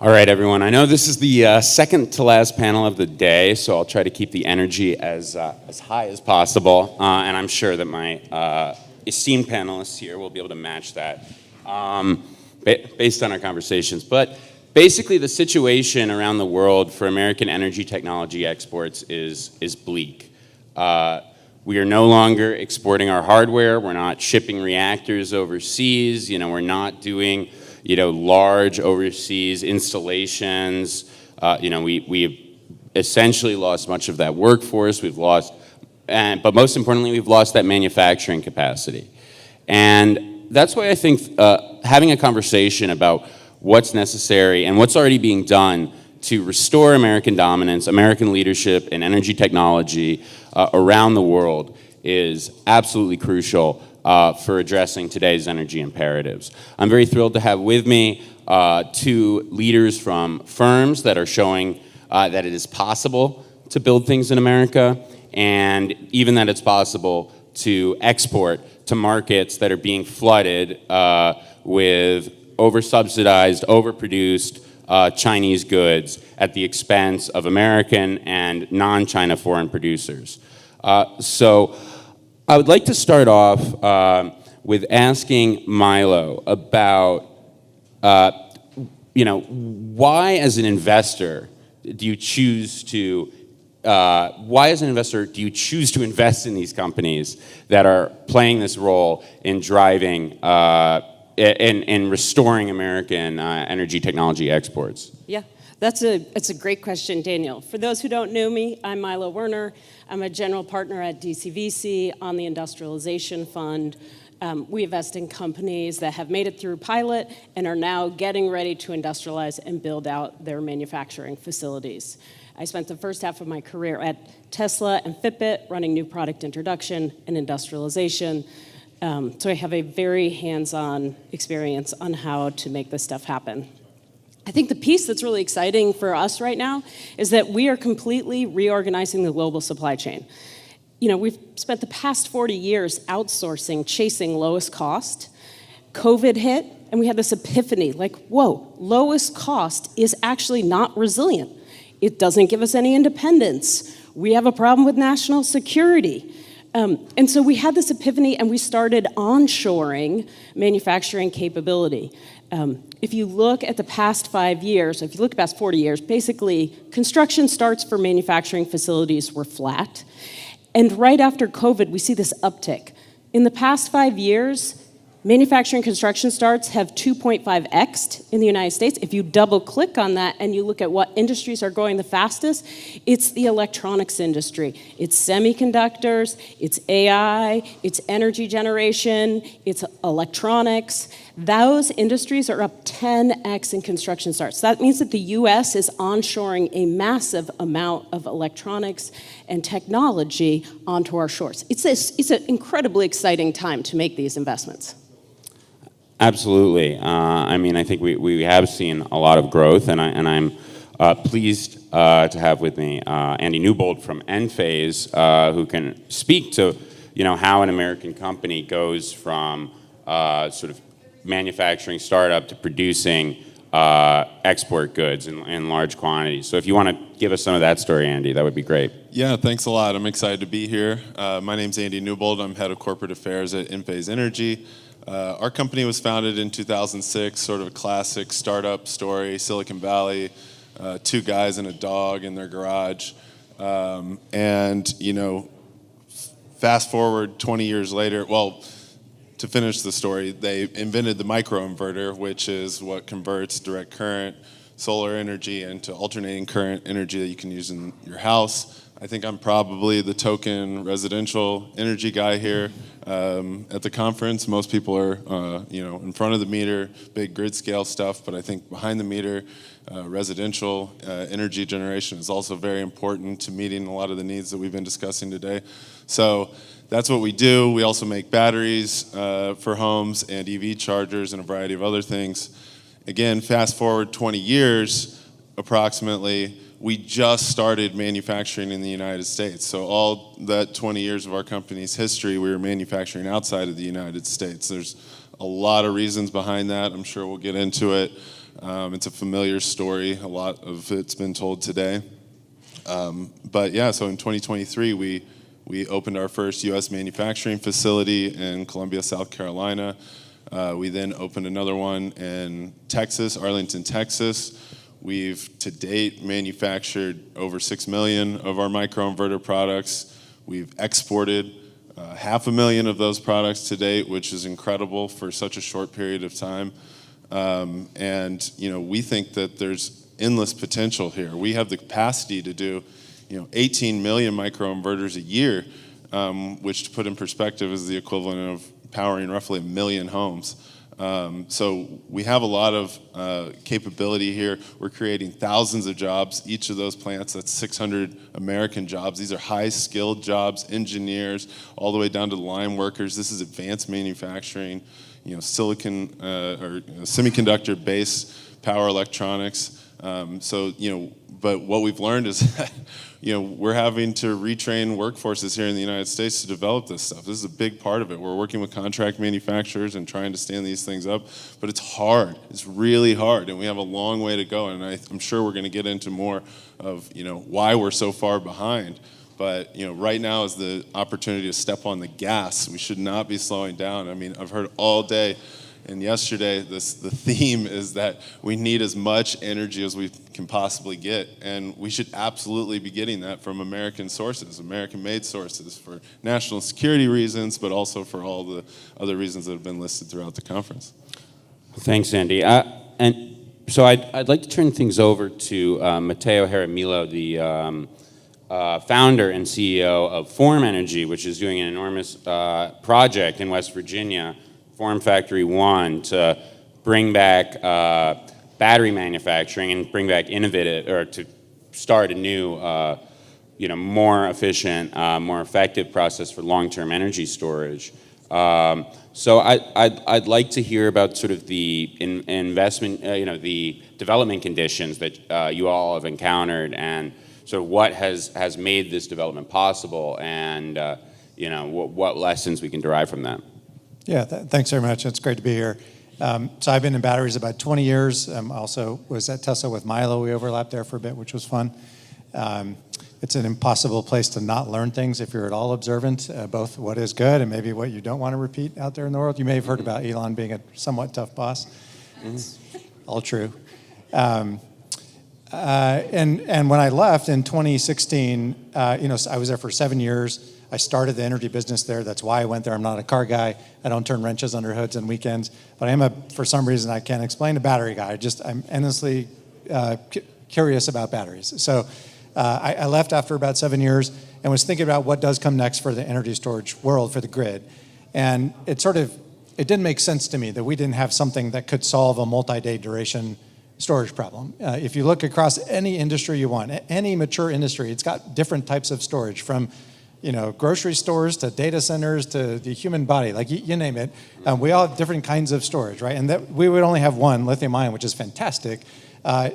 All right, everyone. I know this is the second to last panel of the day, so I'll try to keep the energy as high as possible, and I'm sure that my esteemed panelists here will be able to match that based on our conversations. But basically, the situation around the world for American energy technology exports is bleak. We are no longer exporting our hardware. We're not shipping reactors overseas. We're not doing large overseas installations. We've essentially lost much of that workforce. But most importantly, we've lost that manufacturing capacity. And that's why I think having a conversation about what's necessary and what's already being done to restore American dominance, American leadership in energy technology around the world is absolutely crucial for addressing today's energy imperatives. I'm very thrilled to have with me two leaders from firms that are showing that it is possible to build things in America, and even that it's possible to export to markets that are being flooded with over-subsidized, overproduced Chinese goods at the expense of American and non-China foreign producers. So I would like to start off with asking Milo about, why as an investor do you choose to invest in these companies that are playing this role in driving in restoring American energy technology exports? Yeah, it's a great question, Daniel. For those who don't know me, I'm Milo Werner. I'm a general partner at DCVC on the Industrialization Fund. We invest in companies that have made it through pilot and are now getting ready to industrialize and build out their manufacturing facilities. I spent the first half of my career at Tesla and Fitbit running new product introduction and industrialization. So I have a very hands-on experience on how to make this stuff happen. I think the piece that's really exciting for us right now is that we are completely reorganizing the global supply chain. We've spent the past 40 years outsourcing, chasing lowest cost. COVID hit, and we had this epiphany, whoa, lowest cost is actually not resilient. It doesn't give us any independence. We have a problem with national security. And so we had this epiphany, and we started onshoring manufacturing capability. If you look at the past 5 years, if you look at the past 40 years, basically construction starts for manufacturing facilities were flat. And right after COVID, we see this uptick. In the past 5 years, manufacturing construction starts have 2.5x'd in the United States. If you double click on that and you look at what industries are growing the fastest, it's the electronics industry. It's semiconductors, it's AI, it's energy generation, it's electronics. Those industries are up 10x in construction starts. That means that the US is onshoring a massive amount of electronics and technology onto our shores. It's an incredibly exciting time to make these investments. Absolutely. I think we have seen a lot of growth, and I'm pleased to have with me Andy Newbold from Enphase, who can speak to how an American company goes from sort of manufacturing startup to producing export goods in large quantities. So if you want to give us some of that story, Andy, that would be great. Yeah, thanks a lot. I'm excited to be here. My name's Andy Newbold. I'm head of corporate affairs at Enphase Energy. Our company was founded in 2006, sort of a classic startup story, Silicon Valley, two guys and a dog in their garage. Fast forward 20 years later, to finish the story, they invented the microinverter, which is what converts direct current, solar energy into alternating current energy that you can use in your house. I think I'm probably the token residential energy guy here at the conference. Most people are, in front of the meter, big grid scale stuff, but I think behind the meter, residential energy generation is also very important to meeting a lot of the needs that we've been discussing today. So that's what we do. We also make batteries for homes and EV chargers and a variety of other things. Again, fast forward 20 years, approximately, we just started manufacturing in the United States. So all that 20 years of our company's history, we were manufacturing outside of the United States. There's a lot of reasons behind that. I'm sure we'll get into it. It's a familiar story. A lot of it's been told today. But yeah, so in 2023, we opened our first U.S. manufacturing facility in Columbia, South Carolina. We then opened another one in Texas, Arlington, Texas. We've to date manufactured over 6 million of our microinverter products. We've exported 500,000 of those products to date, which is incredible for such a short period of time. And we think that there's endless potential here. We have the capacity to do 18 million microinverters a year, which to put in perspective is the equivalent of powering roughly 1 million homes. So we have a lot of capability here. We're creating thousands of jobs. Each of those plants, that's 600 American jobs. These are high-skilled jobs, engineers, all the way down to the line workers. This is advanced manufacturing, silicon or semiconductor-based power electronics. But what we've learned is that, we're having to retrain workforces here in the United States to develop this stuff. This is a big part of it. We're working with contract manufacturers and trying to stand these things up, but it's hard. It's really hard, and we have a long way to go, and I'm sure we're going to get into more of, why we're so far behind. But, right now is the opportunity to step on the gas. We should not be slowing down. I mean, I've heard all day and yesterday, the theme is that we need as much energy as we can possibly get, and we should absolutely be getting that from American sources, American-made sources, for national security reasons, but also for all the other reasons that have been listed throughout the conference. Thanks, Andy. And so I'd like to turn things over to Mateo Jaramillo, the founder and CEO of Form Energy, which is doing an enormous project in West Virginia, Form Factory 1, to bring back battery manufacturing and bring back innovative, or to start a new, more efficient, more effective process for long-term energy storage. So I'd like to hear about sort of the investment, the development conditions that you all have encountered, and sort of what has made this development possible, and what lessons we can derive from that. Yeah, thanks very much. It's great to be here. So I've been in batteries about 20 years. Also was at Tesla with Milo. We overlapped there for a bit, which was fun. It's an impossible place to not learn things if you're at all observant, both what is good and maybe what you don't want to repeat out there in the world. You may have heard about Elon being a somewhat tough boss. All true. And when I left in 2016, I was there for 7 years. I started the energy business there. That's why I went there. I'm not a car guy. I don't turn wrenches under hoods on weekends. But I am, for some reason I can't explain, a battery guy. I'm endlessly curious about batteries. So I left after about 7 years and was thinking about what does come next for the energy storage world, for the grid. And it didn't make sense to me that we didn't have something that could solve a multi-day duration storage problem. If you look across any industry you want, any mature industry, it's got different types of storage, from grocery stores to data centers to the human body, like you name it. We all have different kinds of storage, right? And that we would only have one, lithium-ion, which is fantastic,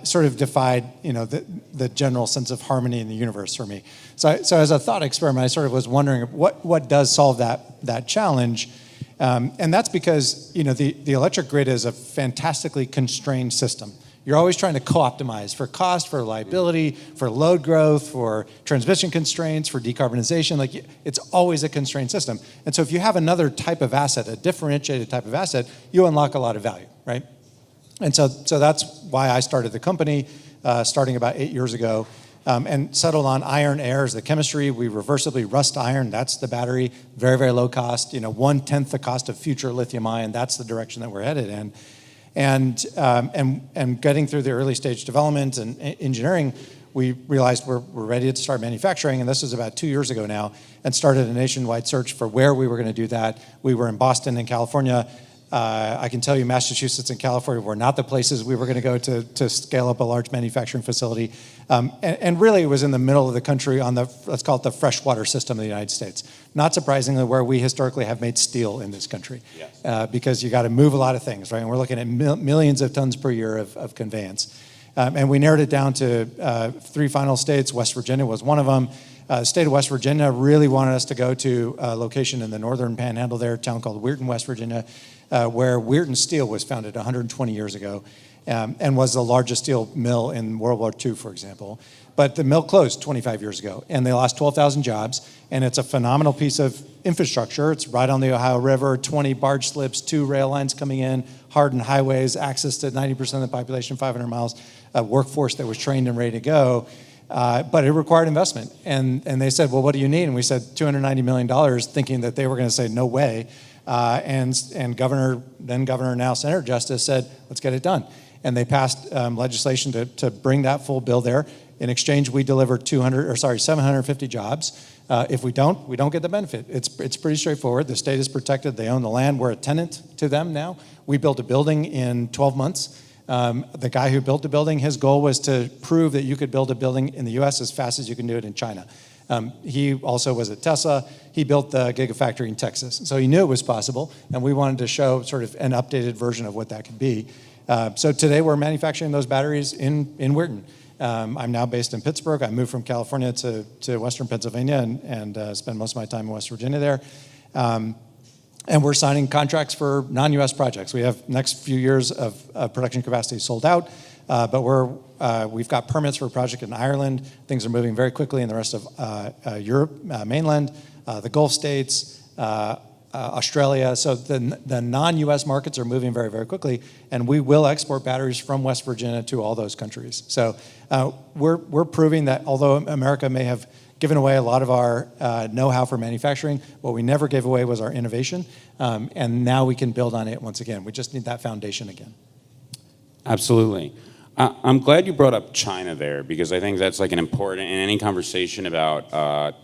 sort of defied, the general sense of harmony in the universe for me. So as a thought experiment, I sort of was wondering what does solve that challenge, and that's because the electric grid is a fantastically constrained system. You're always trying to co-optimize for cost, for reliability, for load growth, for transmission constraints, for decarbonization. It's always a constrained system. And so if you have another type of asset, a differentiated type of asset, you unlock a lot of value, right? And so that's why I started the company, starting about 8 years ago, and settled on iron air as the chemistry. We reversibly rust iron. That's the battery. Very, very low cost. 1/10 the cost of future lithium ion. That's the direction that we're headed in. And getting through the early stage development and engineering, we realized we're ready to start manufacturing, and this was about 2 years ago now, and started a nationwide search for where we were going to do that. We were in Boston and California. I can tell you Massachusetts and California were not the places we were going to go to scale up a large manufacturing facility. And really, it was in the middle of the country on let's call it the freshwater system of the United States. Not surprisingly, where we historically have made steel in this country. Yes. Because you got to move a lot of things, right? And we're looking at millions of tons per year of conveyance. And we narrowed it down to 3 final states. West Virginia was one of them. The state of West Virginia really wanted us to go to a location in the northern panhandle there, a town called Weirton, West Virginia. where Weirton Steel was founded 120 years ago, and was the largest steel mill in World War II, for example. But the mill closed 25 years ago, and they lost 12,000 jobs, and it's a phenomenal piece of infrastructure. It's right on the Ohio River, 20 barge slips, 2 rail lines coming in, hardened highways, access to 90% of the population, 500 miles, a workforce that was trained and ready to go. But it required investment. And they said, well, what do you need? And we said $290 million, thinking that they were going to say, no way. And Governor, now Senator Justice, said, let's get it done. And they passed legislation to bring that full bill there. In exchange, we deliver 750 jobs. If we don't get the benefit. It's pretty straightforward. The state is protected. They own the land. We're a tenant to them now. We built a building in 12 months. The guy who built the building, his goal was to prove that you could build a building in the US as fast as you can do it in China. He also was at Tesla. He built the Gigafactory in Texas. So he knew it was possible, and we wanted to show sort of an updated version of what that could be. So today we're manufacturing those batteries in Weirton. I'm now based in Pittsburgh. I moved from California to Western Pennsylvania and spend most of my time in West Virginia there. And we're signing contracts for non-US projects. We have next few years of production capacity sold out, but we've got permits for a project in Ireland. Things are moving very quickly in the rest of Europe, mainland, the Gulf states, Australia. So the non-US markets are moving very, very quickly, and we will export batteries from West Virginia to all those countries. So we're proving that although America may have given away a lot of our know-how for manufacturing, what we never gave away was our innovation, and now we can build on it once again. We just need that foundation again. Absolutely. I'm glad you brought up China there, because I think that's like an important, in any conversation about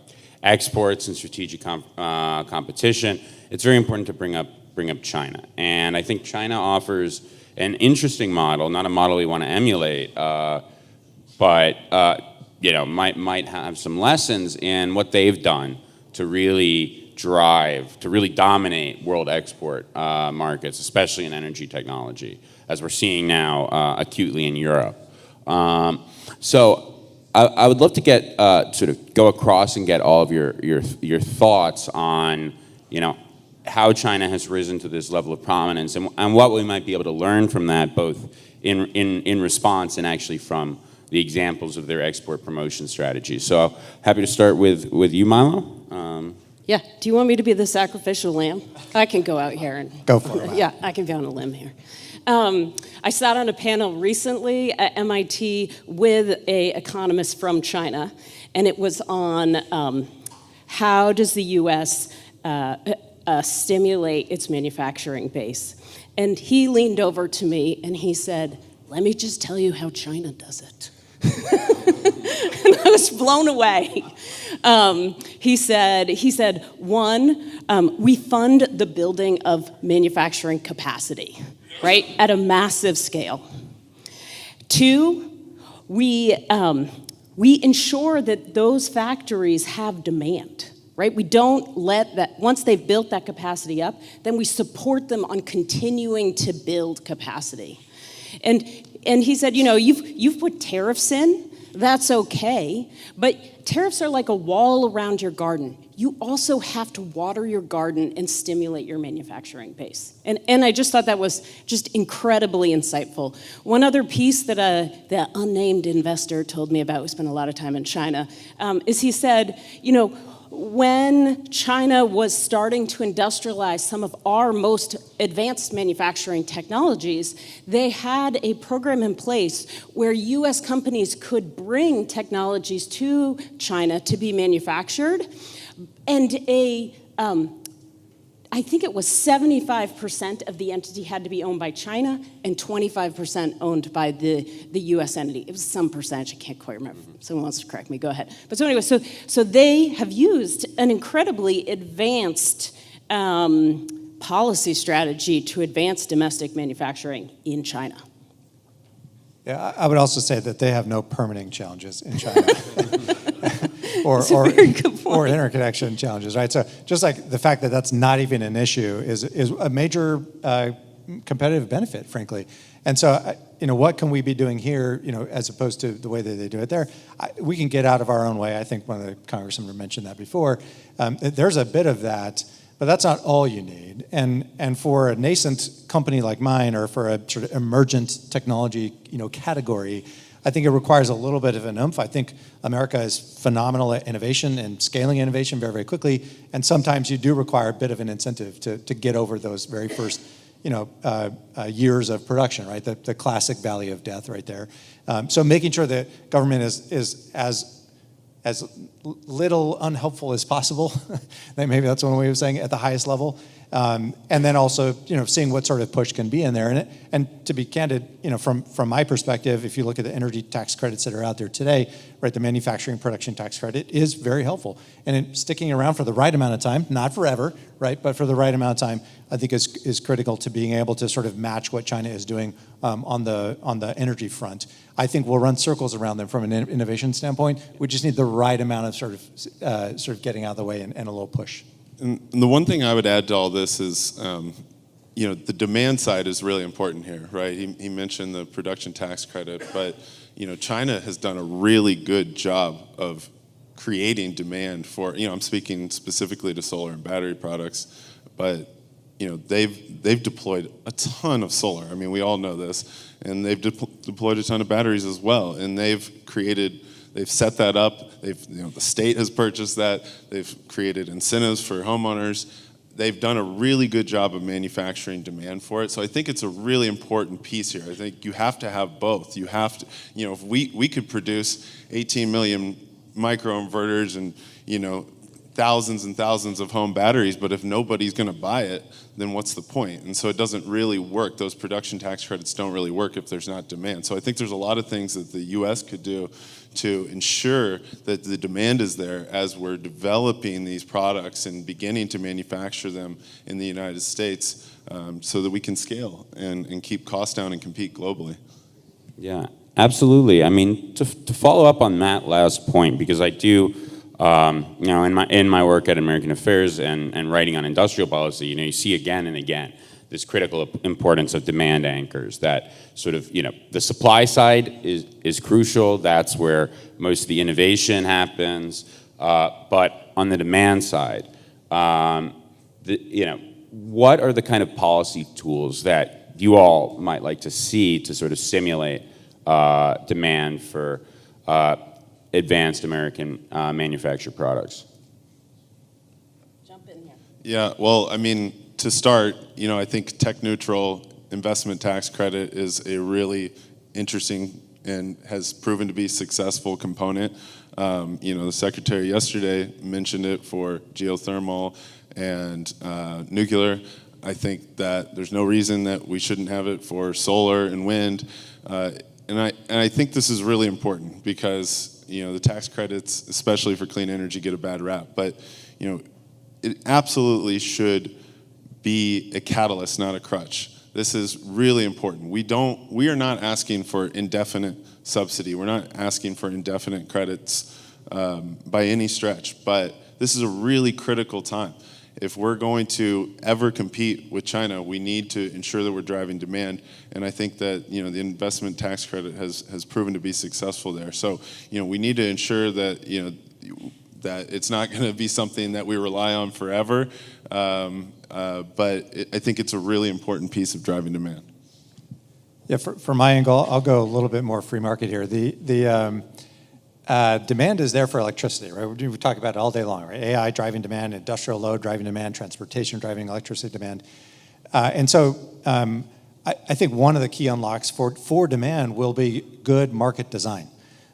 exports and strategic competition, it's very important to bring up China. And I think China offers an interesting model, not a model we want to emulate, but might have some lessons in what they've done to really dominate world export markets, especially in energy technology, as we're seeing now acutely in Europe. So I would love to get sort of go across and get all of your thoughts on how China has risen to this level of prominence and what we might be able to learn from that, both in response and actually from the examples of their export promotion strategies. So happy to start with you, Milo. Yeah, do you want me to be the sacrificial lamb? I can go out here and go for it. Yeah, I can be on a limb here. I sat on a panel recently at MIT with an economist from China, and it was on how does the U.S. Stimulate its manufacturing base. And he leaned over to me and he said, let me just tell you how China does it. And I was blown away. He said, one, we fund the building of manufacturing capacity, right, at a massive scale. Two, we ensure that those factories have demand, right? We don't let that, once they've built that capacity up, then we support them on continuing to build capacity. And he said, you've put tariffs in, that's okay, but tariffs are like a wall around your garden. You also have to water your garden and stimulate your manufacturing base. And I just thought that was just incredibly insightful. One other piece that the unnamed investor told me about, who spent a lot of time in China, is he said, when China was starting to industrialize some of our most advanced manufacturing technologies, they had a program in place where US companies could bring technologies to China to be manufactured, and I think it was 75% of the entity had to be owned by China and 25% owned by the US entity. It was some percentage, I can't quite remember. Someone wants to correct me, go ahead. But so anyway, so they have used an incredibly advanced policy strategy to advance domestic manufacturing in China. Yeah, I would also say that they have no permitting challenges in China. or interconnection challenges, right? So just like the fact that that's not even an issue is a major competitive benefit, frankly. And so, what can we be doing here, as opposed to the way that they do it there? We can get out of our own way. I think one of the congressmen mentioned that before. There's a bit of that, But that's not all you need. And for a nascent company like mine, or for a sort of emergent technology, category, I think it requires a little bit of an oomph. I think America is phenomenal at innovation and scaling innovation very, very quickly. And sometimes you do require a bit of an incentive to get over those very first, years of production, right? The classic valley of death right there. So making sure that government is as little unhelpful as possible. Maybe that's one way of saying it, at the highest level. And then also, seeing what sort of push can be in there. And to be candid, from my perspective, if you look at the energy tax credits that are out there today, right, the manufacturing production tax credit is very helpful. And sticking around for the right amount of time, not forever, right, but for the right amount of time, I think is critical to being able to sort of match what China is doing on the energy front. I think we'll run circles around them from an innovation standpoint. We just need the right amount of sort of getting out of the way and a little push. And the one thing I would add to all this is, the demand side is really important here, right? He mentioned the production tax credit, but China has done a really good job of creating demand for. I'm speaking specifically to solar and battery products, but they've deployed a ton of solar. I mean, we all know this, and they've deployed a ton of batteries as well, and they've set that up. The state has purchased that. They've created incentives for homeowners. They've done a really good job of manufacturing demand for it. So I think it's a really important piece here. I think you have to have both. You have to, if we could produce 18 million microinverters and, thousands and thousands of home batteries, but if nobody's going to buy it, then what's the point? And so it doesn't really work. Those production tax credits don't really work if there's not demand. So I think there's a lot of things that the U.S. could do to ensure that the demand is there as we're developing these products and beginning to manufacture them in the United States, so that we can scale and keep costs down and compete globally. Yeah, absolutely. I mean, to follow up on that last point, because I do, in my work at American Affairs and writing on industrial policy, you see again and again this critical importance of demand anchors, that sort of, the supply side is crucial. That's where most of the innovation happens. But on the demand side, what are the kind of policy tools that you all might like to see to sort of stimulate demand for advanced American manufactured products? Jump in here. Yeah, well, I mean, to start, I think tech-neutral investment tax credit is a really interesting and has proven to be successful component. The secretary yesterday mentioned it for geothermal and nuclear. I think that there's no reason that we shouldn't have it for solar and wind. And I think this is really important because, the tax credits, especially for clean energy, get a bad rap. But, it absolutely should be a catalyst, not a crutch. This is really important. We are not asking for indefinite subsidy. We're not asking for indefinite credits by any stretch, but this is a really critical time. If we're going to ever compete with China, we need to ensure that we're driving demand. And I think that, the investment tax credit has proven to be successful there. So, we need to ensure that, that it's not going to be something that we rely on forever. But I think it's a really important piece of driving demand. Yeah, from my angle, I'll go a little bit more free market here. The demand is there for electricity, right? We talk about it all day long, right? AI driving demand, industrial load driving demand, transportation driving electricity demand. And so I think one of the key unlocks for demand will be good market design.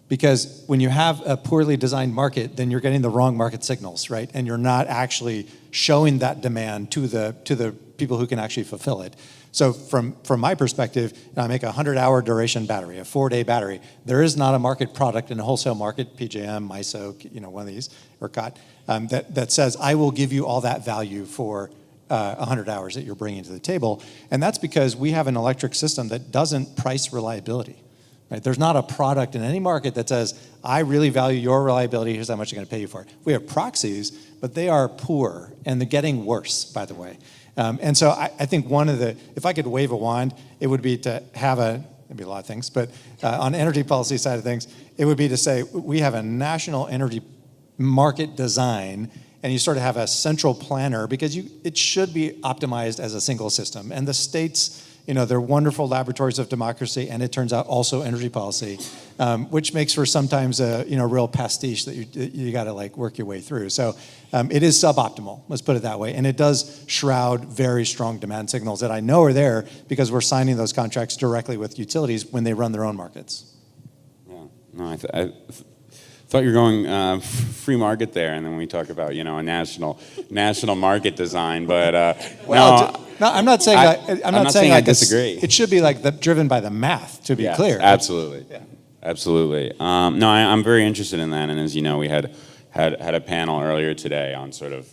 Because when you have a poorly designed market, then you're getting the wrong market signals, right? And you're not actually showing that demand to the people who can actually fulfill it. So from my perspective, I make a 100-hour duration battery, a 4-day battery. There is not a market product in a wholesale market, PJM, MISO, one of these, ERCOT, that says, I will give you all that value for 100 hours that you're bringing to the table. And that's because we have an electric system that doesn't price reliability. Right? There's not a product in any market that says, I really value your reliability, here's how much I'm going to pay you for it. We have proxies, but they are poor, and they're getting worse, by the way. And so I think if I could wave a wand, it would be to have it'd be a lot of things, but on energy policy side of things, it would be to say, we have a national energy market design, and you sort of have a central planner because it should be optimized as a single system. And the states, they're wonderful laboratories of democracy, and it turns out also energy policy, which makes for sometimes a real pastiche that you got to like work your way through. So it is suboptimal, let's put it that way, and it does shroud very strong demand signals that I know are there because we're signing those contracts directly with utilities when they run their own markets. Yeah, no, I thought you were going free market there, and then we talk about a national market design. But no, I'm not saying I'm not saying I disagree. It should be like driven by the math, to be clear. Absolutely, yeah. Absolutely. No, I'm very interested in that, and as you know, we had a panel earlier today on sort of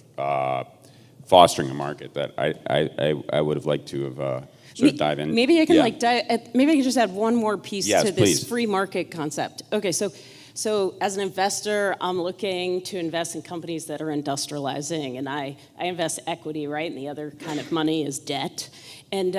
fostering a market that I would have liked to have. Sort of dive in. Maybe I can maybe I can just add one more piece to this please. free market concept. Okay, so as an investor, I'm looking to invest in companies that are industrializing, and I invest equity, right? And the other kind of money is debt. And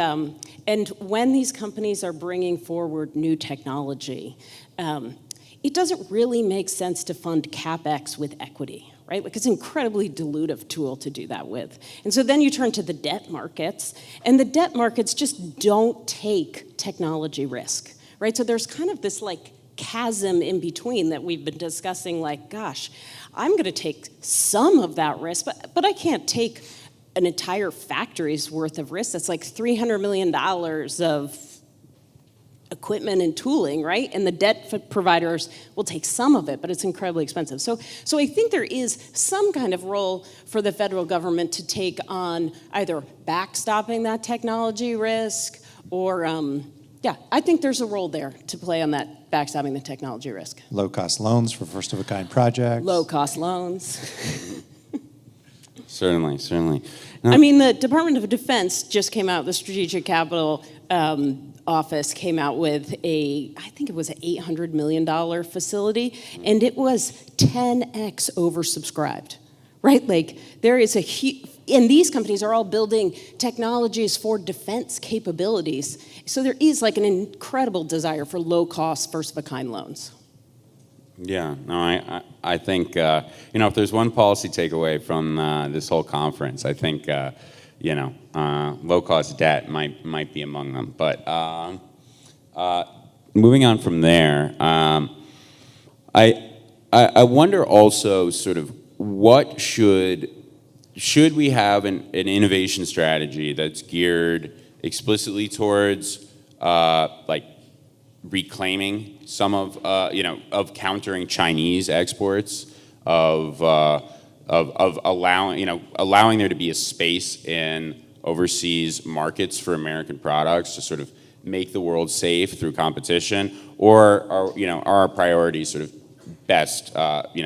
when these companies are bringing forward new technology, it doesn't really make sense to fund CapEx with equity, right? Like it's an incredibly dilutive tool to do that with. And so then you turn to the debt markets, and the debt markets just don't take technology risk, right? So there's kind of this like chasm in between that we've been discussing, like, gosh, I'm gonna take some of that risk, but I can't take an entire factory's worth of risk. That's like $300 million of equipment and tooling, right? And the debt providers will take some of it, but it's incredibly expensive. So I think there is some kind of role for the federal government to take on either backstopping that technology risk or, I think there's a role there to play on that backstopping the technology risk. Low-cost loans for first-of-a-kind projects. Low-cost loans. Certainly. I mean, the Department of Defense just came out, the Strategic Capital Office came out with I think it was an $800 million facility, and it was 10x oversubscribed, right? Like, there is a huge, and these companies are all building technologies for defense capabilities. So there is like an incredible desire for low-cost, first-of-a-kind loans. Yeah, no, I think, if there's one policy takeaway from this whole conference, I think, low-cost debt might be among them. But moving on from there, I wonder also sort of what should we have an innovation strategy that's geared explicitly towards like reclaiming some of countering Chinese exports, of allowing there to be a space in overseas markets for American products to sort of make the world safe through competition, or are our priorities sort of best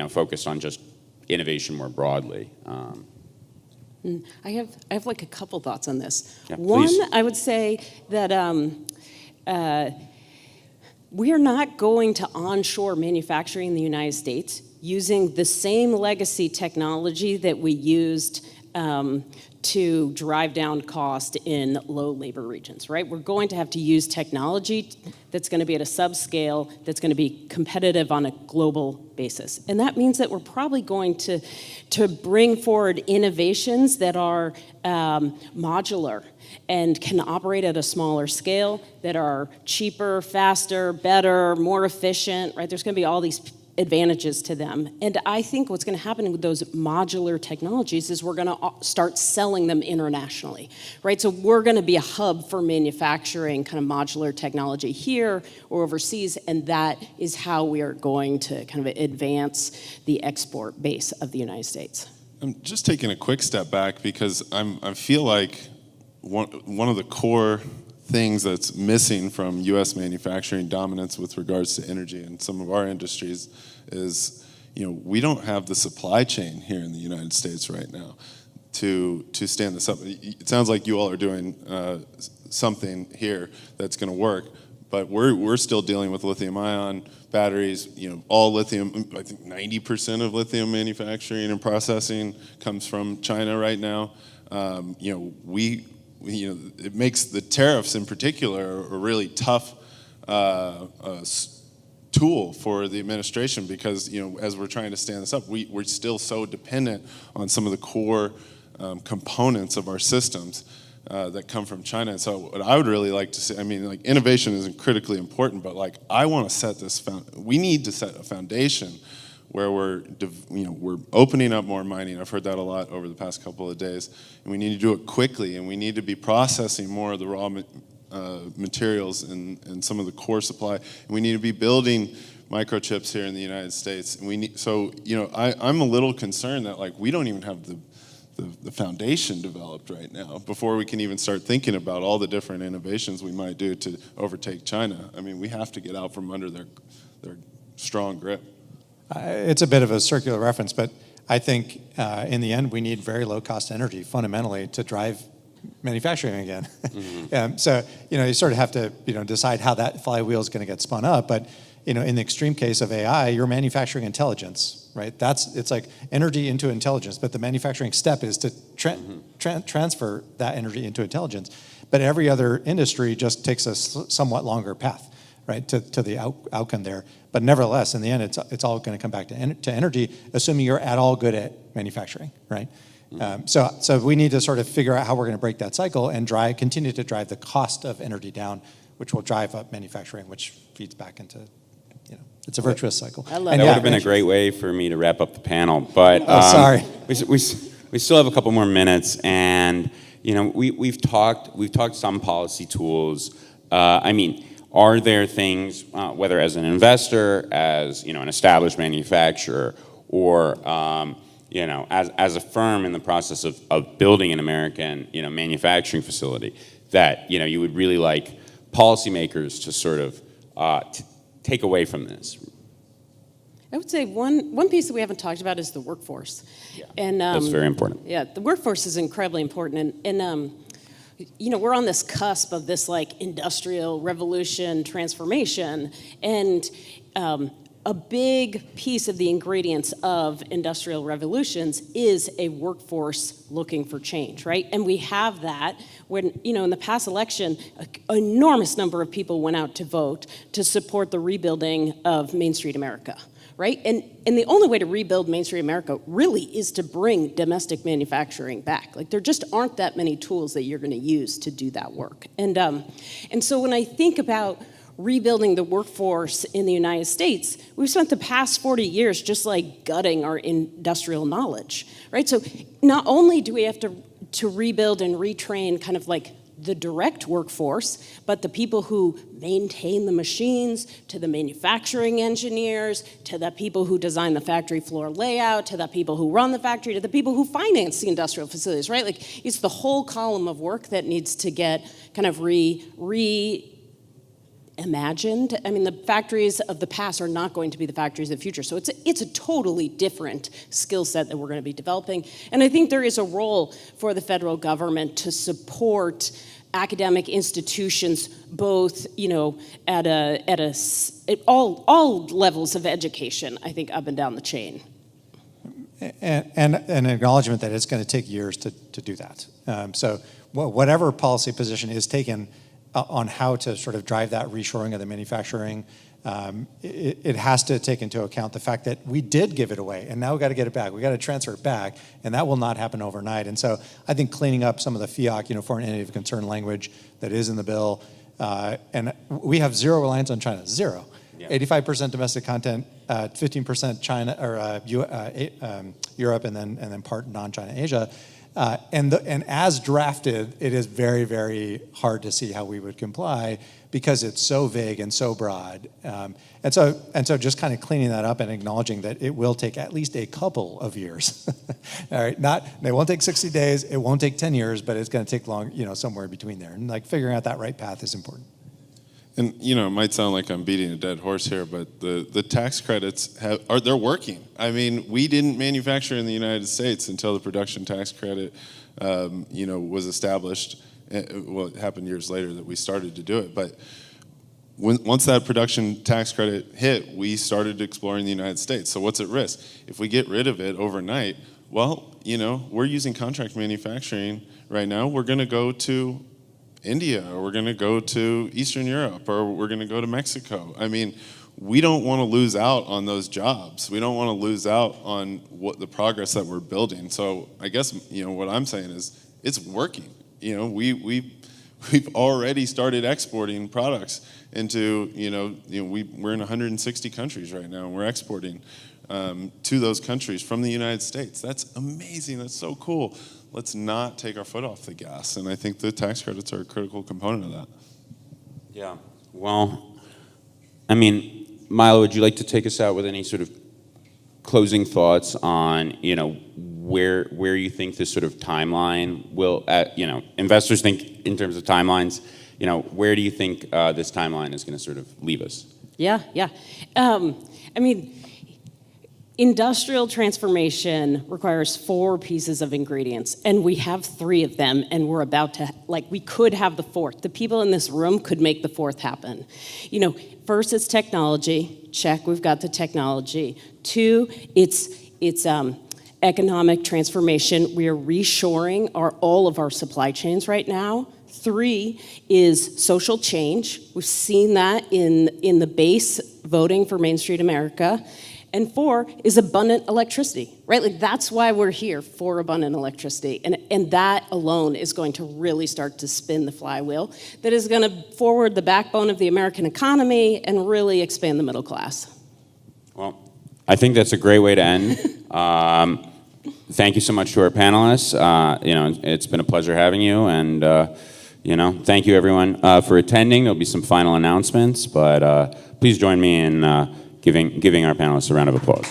focused on just innovation more broadly? I have like a couple thoughts on this. Yeah, One, please. I would say that we are not going to onshore manufacturing in the United States using the same legacy technology that we used to drive down cost in low labor regions, right? We're going to have to use technology that's going to be at a subscale, that's going to be competitive on a global basis. And that means that we're probably going to bring forward innovations that are modular and can operate at a smaller scale, that are cheaper, faster, better, more efficient, right? There's going to be all these advantages to them. And I think what's going to happen with those modular technologies is we're going to start selling them internationally, right? So we're going to be a hub for manufacturing kind of modular technology here or overseas, and that is how we are going to kind of advance the export base of the United States. I'm just taking a quick step back because I feel like one of the core things that's missing from U.S. manufacturing dominance with regards to energy and some of our industries is, we don't have the supply chain here in the United States right now to stand this up. It sounds like you all are doing something here that's going to work, but we're still dealing with lithium-ion batteries. All lithium. I think 90% of lithium manufacturing and processing comes from China right now. It makes the tariffs in particular a really tough tool for the administration because, as we're trying to stand this up, we're still so dependent on some of the core components of our systems that come from China. And so what I would really like to see, innovation is critically important, but I want to set this, we need to set a foundation where we're opening up more mining. I've heard that a lot over the past couple of days. And we need to do it quickly, and we need to be processing more of the raw materials and some of the core supply. And we need to be building microchips here in the United States. And I'm a little concerned that we don't even have the foundation developed right now before we can even start thinking about all the different innovations we might do to overtake China. We have to get out from under their strong grip. It's a bit of a circular reference, but I think in the end we need very low-cost energy fundamentally to drive manufacturing again. Mm-hmm. So you sort of have to decide how that flywheel is going to get spun up. But in the extreme case of AI, you're manufacturing intelligence, right? It's like energy into intelligence, but the manufacturing step is to transfer that energy into intelligence. But every other industry just takes a somewhat longer path, right, to the outcome there. But nevertheless, in the end, it's all going to come back to energy, assuming you're at all good at manufacturing, right? So we need to sort of figure out how we're going to break that cycle and continue to drive the cost of energy down, which will drive up manufacturing, which feeds back into, it's a virtuous cycle. I love that that. would have been a great way for me to wrap up the panel, but sorry. We still have a couple more minutes, and we've talked some policy tools. Are there things, whether as an investor, as an established manufacturer, or as a firm in the process of building an American manufacturing facility, that you would really like policymakers to sort of take away from this? I would say one piece that we haven't talked about is the workforce. Yeah, and that's very important. Yeah, the workforce is incredibly important, and we're on this cusp of this industrial revolution transformation, and a big piece of the ingredients of industrial revolutions is a workforce looking for change, right? And we have that when, in the past election, an enormous number of people went out to vote to support the rebuilding of Main Street America, right? And the only way to rebuild Main Street America really is to bring domestic manufacturing back. There just aren't that many tools that you're going to use to do that work. And so when I think about rebuilding the workforce in the United States, we've spent the past 40 years just gutting our industrial knowledge, right? So not only do we have to rebuild and retrain kind of the direct workforce, but the people who maintain the machines, to the manufacturing engineers, to the people who design the factory floor layout, to the people who run the factory, to the people who finance the industrial facilities, right? It's the whole column of work that needs to get kind of reimagined. The factories of the past are not going to be the factories of the future. So it's a totally different skill set that we're going to be developing. And I think there is a role for the federal government to support academic institutions, both at all levels of education, I think, up and down the chain. And an acknowledgement that it's going to take years to do that. So whatever policy position is taken on how to sort of drive that reshoring of the manufacturing, it has to take into account the fact that we did give it away, and now we've got to get it back. We've got to transfer it back, and that will not happen overnight. And so I think cleaning up some of the FIOC, foreign entity of concern language that is in the bill, and we have zero reliance on China, zero. Yeah. 85% domestic content, 15% China or Europe, and then part non-China Asia. And as drafted, it is very, very hard to see how we would comply because it's so vague and so broad. And so just kind of cleaning that up and acknowledging that it will take at least a couple of years. All right, it won't take 60 days, it won't take 10 years, but it's going to take long, somewhere between there. And figuring out that right path is important. And it might sound like I'm beating a dead horse here, but the tax credits they're working. We didn't manufacture in the United States until the production tax credit, was established. Well, it happened years later that we started to do it. But once that production tax credit hit, we started exploring the United States. So what's at risk? If we get rid of it overnight, well, we're using contract manufacturing right now. We're going to go to India, or we're going to go to Eastern Europe, or we're going to go to Mexico. I mean, we don't want to lose out on those jobs. We don't want to lose out on what the progress that we're building. So I guess, what I'm saying is it's working. We've already started exporting products into, we're in 160 countries right now, and we're exporting to those countries from the United States. That's amazing. That's so cool. Let's not take our foot off the gas. And I think the tax credits are a critical component of that. Yeah. Well, I mean, Milo, would you like to take us out with any sort of closing thoughts on, where you think this sort of timeline will, investors think in terms of timelines, where do you think this timeline is going to sort of leave us? Yeah. I mean, industrial transformation requires 4 pieces of ingredients, and we have 3 of them, and we're about to, we could have the 4th. The people in this room could make the 4th happen. First, it's technology. Check, we've got the technology. 2, it's economic transformation. We are reshoring all of our supply chains right now. 3 is social change. We've seen that in the base voting for Main Street America. And 4 is abundant electricity, right? That's why we're here, for abundant electricity. And that alone is going to really start to spin the flywheel that is going to forward the backbone of the American economy and really expand the middle class. Well, I think that's a great way to end. Thank you so much to our panelists. It's been a pleasure having you. And, thank you everyone for attending. There'll be some final announcements, but please join me in giving our panelists a round of applause.